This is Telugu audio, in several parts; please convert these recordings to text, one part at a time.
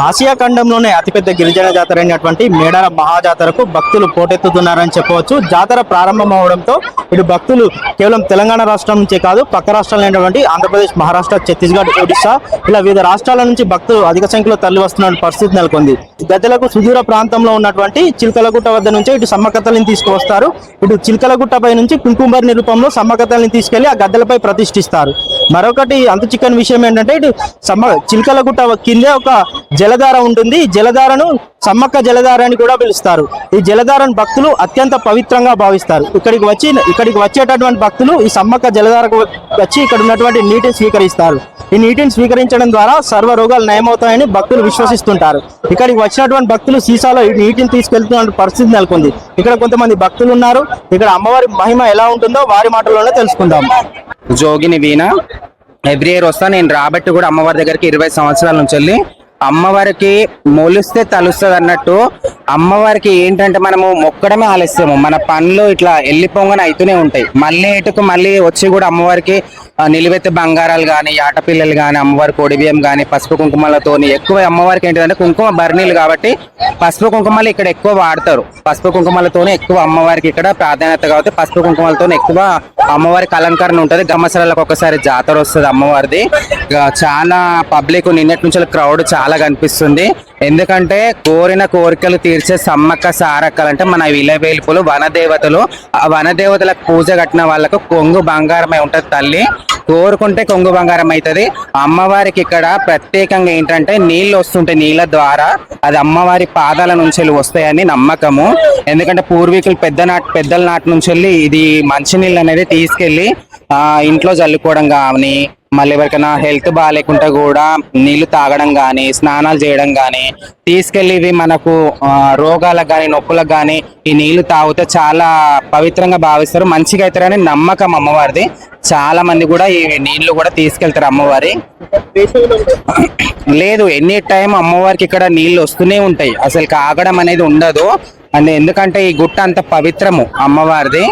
ఆసియా ఖండంలోనే అతిపెద్ద గిరిజన జాతర అయినటువంటి మేడారం మహాజాతరకు భక్తులు పోటెత్తుతున్నారని చెప్పవచ్చు. జాతర ప్రారంభం అవడంతో ఇటు భక్తులు కేవలం తెలంగాణ రాష్ట్రం నుంచే కాదు, పక్క రాష్ట్రాలైనటువంటి ఆంధ్రప్రదేశ్, మహారాష్ట్ర, ఛత్తీస్గఢ్, ఒడిశా ఇలా వివిధ రాష్ట్రాల నుంచి భక్తులు అధిక సంఖ్యలో తరలి వస్తున్న పరిస్థితి నెలకొంది. గద్దెలకు సుదూర ప్రాంతంలో ఉన్నటువంటి చిలకలగుట్ట వద్ద నుంచి ఇటు సమ్మక్క తల్లిని తీసుకువస్తారు. ఇటు చిలకలగుట్టపై నుంచి కుంకుమబర్ని రూపంలో సమ్మక్క తల్లిని తీసుకెళ్లి ఆ గద్దెలపై ప్రతిష్ఠిస్తారు. మరొకటి అంత చిక్కని విషయం ఏంటంటే ఇటు చిలకలగుట్ట కిందే ఒక జలధార ఉంటుంది. జలధారను సమ్మక్క జలధార అని కూడా పిలుస్తారు. ఈ జలధారను భక్తులు అత్యంత పవిత్రంగా భావిస్తారు. ఇక్కడికి వచ్చేటటువంటి భక్తులు ఈ సమ్మక్క జలధారకు వచ్చి ఇక్కడ ఉన్నటువంటి నీటిని స్వీకరిస్తారు. ఈ నీటిని స్వీకరించడం ద్వారా సర్వ రోగాలు నయమవుతాయని భక్తులు విశ్వసిస్తుంటారు. ఇక్కడికి వచ్చినటువంటి భక్తులు సీసాలో ఈ నీటిని తీసుకెళ్తున్న పరిస్థితి నెలకొంది. ఇక్కడ కొంతమంది భక్తులు ఉన్నారు. ఇక్కడ అమ్మవారి మహిమ ఎలా ఉంటుందో వారి మాటల్లోనే తెలుసుకుందాం. జోగిని వీణ ఎవ్రీ ఇయర్ వస్తా. నేను రాబట్టి కూడా అమ్మవారి దగ్గరికి 20 సంవత్సరాల నుంచి వెళ్ళి అమ్మవారికి మొలిస్తే తలుస్తుంది అన్నట్టు అమ్మవారికి ఏంటంటే మనము మొక్కడమే ఆలస్యము, మన పనులు ఇట్లా వెళ్ళిపోగానే అవుతూనే ఉంటాయి. మళ్ళీ ఇటుకు మళ్ళీ వచ్చి కూడా అమ్మవారికి నిలువెత్తి బంగారాలు కానీ, ఆటపిల్లలు కానీ, అమ్మవారి కోడి బియ్యం కానీ, పసుపు కుంకుమలతోని ఎక్కువ అమ్మవారికి ఏంటంటే కుంకుమ బర్నీలు కాబట్టి పసుపు కుంకుమలు ఇక్కడ ఎక్కువ వాడతారు. పసుపు కుంకుమలతోనే ఎక్కువ అమ్మవారికి ఇక్కడ ప్రాధాన్యత కాబట్టి పసుపు కుంకుమలతో ఎక్కువ అమ్మవారికి అలంకరణ ఉంటుంది. గమ్మసరాలకు ఒకసారి జాతర వస్తుంది అమ్మవారిది. చాలా పబ్లిక్ నిన్నటి నుంచి క్రౌడ్ చాలా కనిపిస్తుంది. ఎందుకంటే కోరిన కోరికలు తీర్చే సమ్మక్క సారక్కలు అంటే మన విలవేల్పులు వనదేవతలు. ఆ వనదేవతలకు పూజ కట్టిన వాళ్ళకు కొంగు బంగారమై ఉంటది. తల్లి కోరుకుంటే కొంగు బంగారం అవుతుంది. అమ్మవారికి ఇక్కడ ప్రత్యేకంగా ఏంటంటే నీళ్లు వస్తుంటాయి. నీళ్ళ ద్వారా అది అమ్మవారి పాదాల నుంచి వస్తాయని నమ్మకము. ఎందుకంటే పూర్వీకులు పెద్దల నాటి నుంచి ఇది మంచినీళ్ళు అనేది తీసుకెళ్లి ఇంట్లో చల్లుకోవడం కానీ, మళ్ళీ ఎవరికైనా హెల్త్ బాగాలేకుండా కూడా నీళ్లు తాగడం కానీ, స్నానాలు చేయడం కానీ, తీసుకెళ్లి ఇవి మనకు రోగాలకు కానీ, నొప్పులకు కానీ ఈ నీళ్లు తాగితే చాలా పవిత్రంగా భావిస్తారు, మంచిగా అవుతారని నమ్మకం అమ్మవారిది. చాలా మంది కూడా ఈ నీళ్లు కూడా తీసుకెళ్తారు అమ్మవారి. లేదు, ఎనీ టైం అమ్మవారికి ఇక్కడ నీళ్లు వస్తూనే ఉంటాయి, అసలు కాగడం అనేది ఉండదు. అండ్ ఎందుకంటే ఈ గుట్ట అంత పవిత్రము అమ్మవారిది.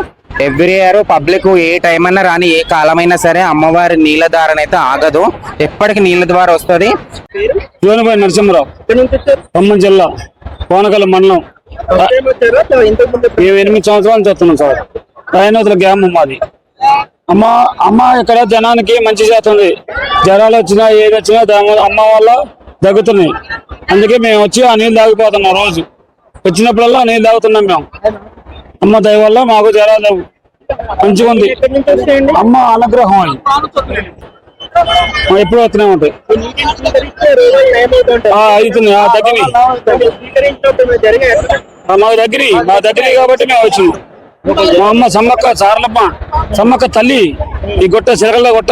ఎవ్రీ ఇయర్ పబ్లిక్ ఏ టైం అన్నా రాని, ఏ కాలమైనా సరే అమ్మవారి నీళ్ళ ధారణ అయితే ఆగదు, ఎప్పటికి నీళ్ళ ద్వారా వస్తుంది. జోనబాయి నరసింహరావు, ఖమ్మం జిల్లా, కోనకల్ మండలం. 8 సంవత్సరాలు చేస్తున్నాం సార్. రాయనోతుల గ్రామం మాది. అమ్మ ఇక్కడ జనానికి మంచి చేస్తుంది. జ్వరాలు వచ్చినా ఏది వచ్చినా అమ్మ వల్ల తగ్గుతున్నాయి. అందుకే మేము వచ్చి ఆ నీళ్ళు తాగిపోతున్నాం. రోజు వచ్చినప్పుడల్లా నీళ్ళు తాగుతున్నాం మేము. అమ్మ దయ వల్ల మాకు జ్వరాలు మంచిగా ఉంది. అమ్మ అనుగ్రహం అని ఎప్పుడు వస్తూనే ఉంటాయి. అవుతుంది మాకు దగ్గర కాబట్టి మేము వచ్చినాం. మా అమ్మ సమ్మక్క సారలమ్మ, సమ్మక్క తల్లి ఈ గుట్ట చిలకల గుట్ట,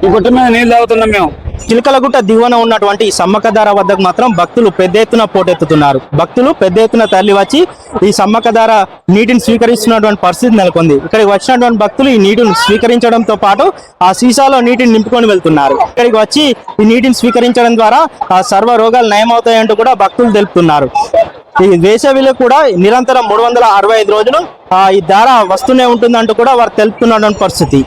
ఈ గుట్ట మీద నీళ్ళు తాగుతున్నాం మేము. చిలకలగుట్ట దిగువన ఉన్నటువంటి సమ్మక్క ధార వద్దకు మాత్రం భక్తులు పెద్ద ఎత్తున పోటెత్తుతున్నారు. భక్తులు పెద్ద ఎత్తున తరలి వచ్చి ఈ సమ్మక్క ధార నీటిని స్వీకరిస్తున్నటువంటి పరిస్థితి నెలకొంది. ఇక్కడికి వచ్చినటువంటి భక్తులు ఈ నీటిని స్వీకరించడంతో పాటు ఆ సీసాలో నీటిని నింపుకొని వెళ్తున్నారు. ఇక్కడికి వచ్చి ఈ నీటిని స్వీకరించడం ద్వారా ఆ సర్వ రోగాలు నయమవుతాయంటూ కూడా భక్తులు తెలుపుతున్నారు. ఈ వేసవిలో కూడా నిరంతరం 365 రోజులు ఈ ధార వస్తూనే ఉంటుందంటూ కూడా వారు తెలుపుతున్నటువంటి పరిస్థితి.